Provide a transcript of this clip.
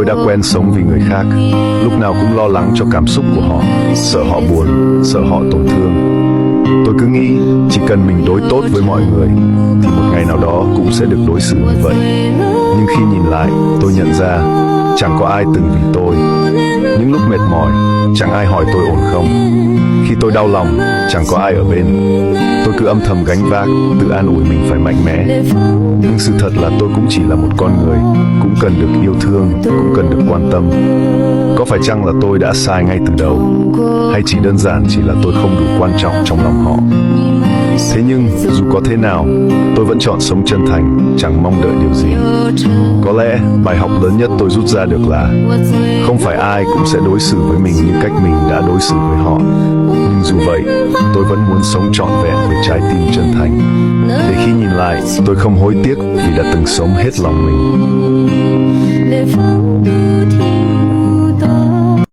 Tôi đã quen sống vì người khác, lúc nào cũng lo lắng cho cảm xúc của họ, sợ họ buồn, sợ họ tổn thương. Tôi cứ nghĩ chỉ cần mình đối tốt với mọi người thì một ngày nào đó cũng sẽ được đối xử như vậy. Nhưng khi nhìn lại, tôi nhận ra chẳng có ai từng vì tôi. Những lúc mệt mỏi, chẳng ai hỏi tôi ổn không. Khi tôi đau lòng, chẳng có ai ở bên. Tôi cứ âm thầm gánh vác, tự an ủi mình phải mạnh mẽ. Nhưng sự thật là tôi cũng chỉ là một con người, cũng cần được yêu thương, cũng cần được quan tâm. Có phải chăng là tôi đã sai ngay từ đầu? Hay chỉ đơn giản chỉ là tôi không đủ quan trọng trong lòng họ? Thế nhưng, dù có thế nào, tôi vẫn chọn sống chân thành, chẳng mong đợi điều gì. Có lẽ, bài học lớn nhất tôi rút ra được là không phải ai cũng sẽ đối xử với mình như cách mình đã đối xử với họ. Nhưng dù vậy, tôi vẫn muốn sống trọn vẹn với trái tim chân thành. Để khi nhìn lại, tôi không hối tiếc vì đã từng sống hết lòng mình.